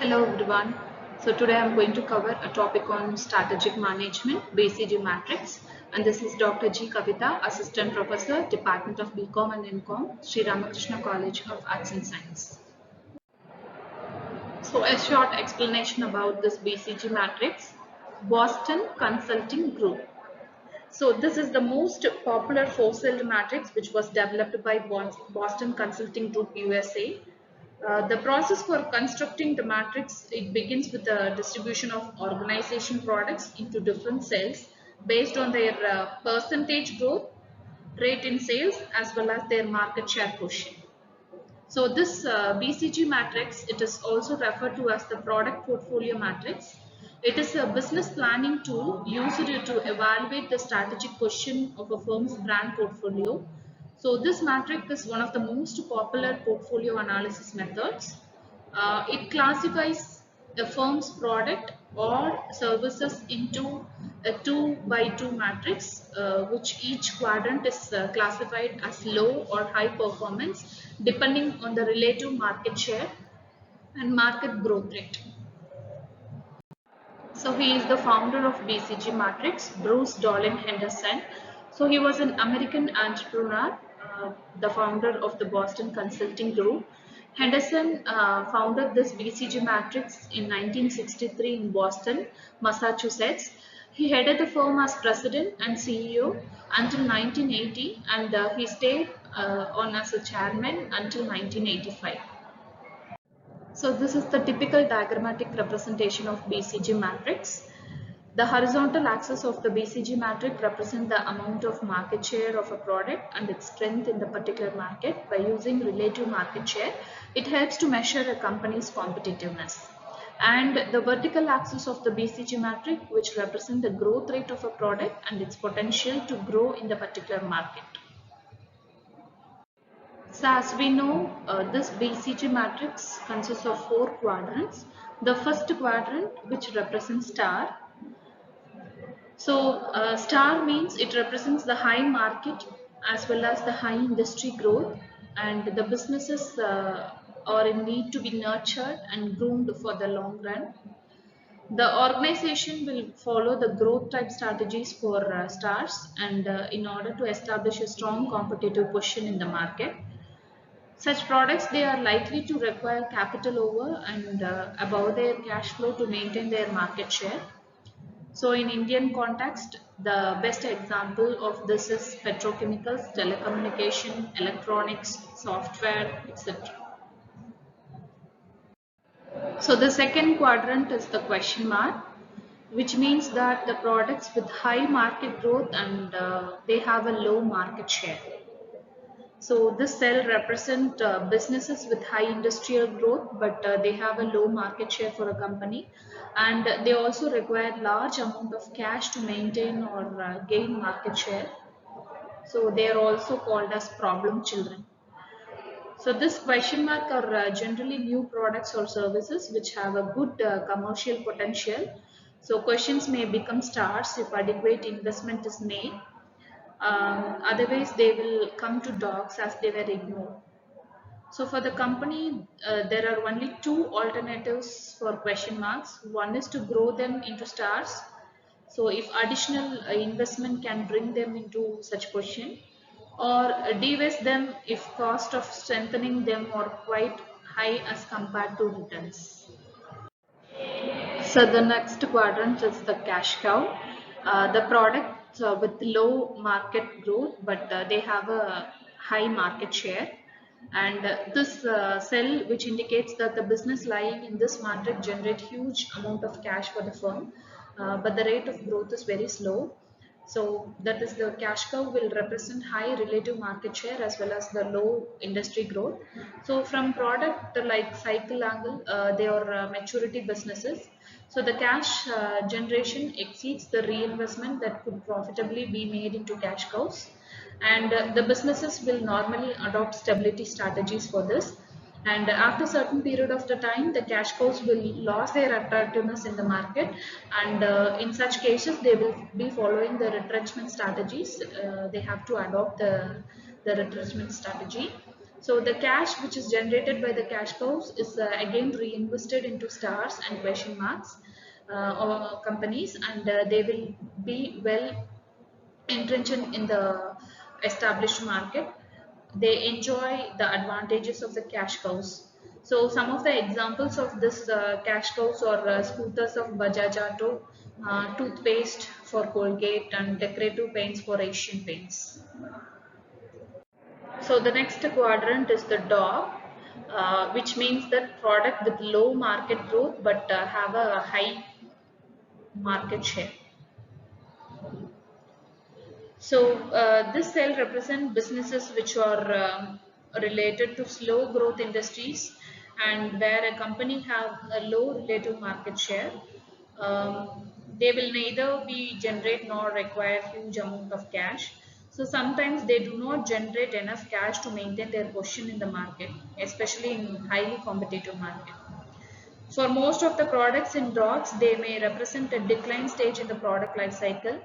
Hello everyone. So today I'm going to cover a topic on strategic management, BCG matrix, and this is Dr. G. Kavita, Assistant Professor, Department of BCom and MCom, Sri Ramakrishna College of Arts and Science. So a short explanation about this BCG matrix, Boston Consulting Group. So this is the most popular four-celled matrix which was developed by Boston Consulting Group USA. The process for constructing the matrix, it begins with the distribution of organization products into different cells based on their percentage growth rate in sales as well as their market share portion. So this BCG matrix, it is also referred to as the product portfolio matrix. It is a business planning tool used to evaluate the strategic position of a firm's brand portfolio. So this matrix is one of the most popular portfolio analysis methods. It classifies a firm's product or services into a 2 by 2 matrix, which each quadrant is classified as low or high performance depending on the relative market share and market growth rate. So he is the founder of BCG Matrix, Bruce Dolan Henderson. So he was an American entrepreneur, the founder of the Boston Consulting Group. Henderson founded this BCG Matrix in 1963 in Boston, Massachusetts. He headed the firm as president and CEO until 1980, and he stayed on as a chairman until 1985. So this is the typical diagrammatic representation of BCG matrix. The horizontal axis of the BCG matrix represents the amount of market share of a product and its strength in the particular market. By using relative market share, it helps to measure a company's competitiveness. And the vertical axis of the BCG matrix, which represents the growth rate of a product and its potential to grow in the particular market. So as we know, this BCG matrix consists of 4 quadrants. The first quadrant, which represents star. So star means it represents the high market as well as the high industry growth, and the businesses are in need to be nurtured and groomed for the long run. The organization will follow the growth type strategies for stars, and in order to establish a strong competitive position in the market. Such products, they are likely to require capital over and above their cash flow to maintain their market share. So in Indian context, the best example of this is petrochemicals, telecommunication, electronics, software, etc. So the second quadrant is the question mark, which means that the products with high market growth and they have a low market share. So this cell represent businesses with high industrial growth, but they have a low market share for a company, and they also require large amount of cash to maintain or gain market share. So they are also called as problem children. So this question mark are generally new products or services which have a good commercial potential. So questions may become stars if adequate investment is made. Otherwise, they will come to dogs as they were ignored. So for the company, there are only 2 alternatives for question marks. One is to grow them into stars. So if additional investment can bring them into such position, or divest them if cost of strengthening them are quite high as compared to returns. So the next quadrant is the cash cow. The products with low market growth, but they have a high market share. And this cell, which indicates that the business lying in this market generate huge amount of cash for the firm, but the rate of growth is very slow. So that is the cash cow will represent high relative market share as well as the low industry growth. So from product like cycle angle, they are maturity businesses. So the cash generation exceeds the reinvestment that could profitably be made into cash cows, and the businesses will normally adopt stability strategies for this, and after certain period of the time the cash cows will lose their attractiveness in the market, and in such cases they will be following the retrenchment strategies. They have to adopt the retrenchment strategy. So the cash which is generated by the cash cows is again reinvested into stars and question marks or companies, and they will be well entrenched in the established market. They enjoy the advantages of the cash cows. So some of the examples of this cash cows are scooters of Bajaj Auto, toothpaste for Colgate, and decorative paints for Asian Paints. So the next quadrant is the dog, which means that product with low market growth but have a high market share. So this cell represents businesses which are related to slow growth industries and where a company have a low relative market share. They will neither be generate nor require huge amount of cash. So sometimes they do not generate enough cash to maintain their position in the market, especially in highly competitive market. For most of the products in dogs, they may represent a decline stage in the product life cycle.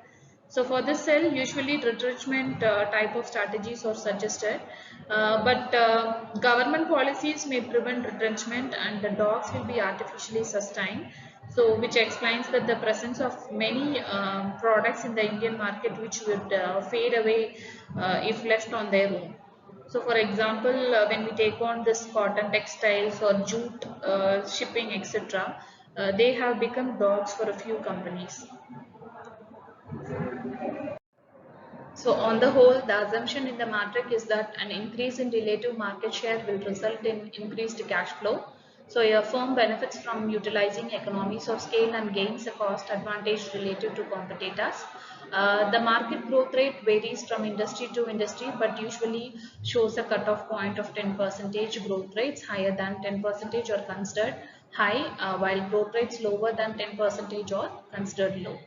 So for this cell, usually retrenchment type of strategies are suggested, but government policies may prevent retrenchment and the dogs will be artificially sustained. So which explains that the presence of many products in the Indian market which would fade away if left on their own. So for example, when we take on this cotton textiles or jute shipping, etc., they have become dogs for a few companies. So on the whole, the assumption in the matrix is that an increase in relative market share will result in increased cash flow. So a firm benefits from utilizing economies of scale and gains a cost advantage relative to competitors. The market growth rate varies from industry to industry, but usually shows a cutoff point of 10% growth rates higher than 10% are considered high, while growth rates lower than 10% are considered low.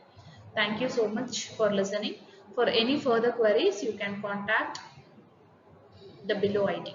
Thank you so much for listening. For any further queries, you can contact the below ID.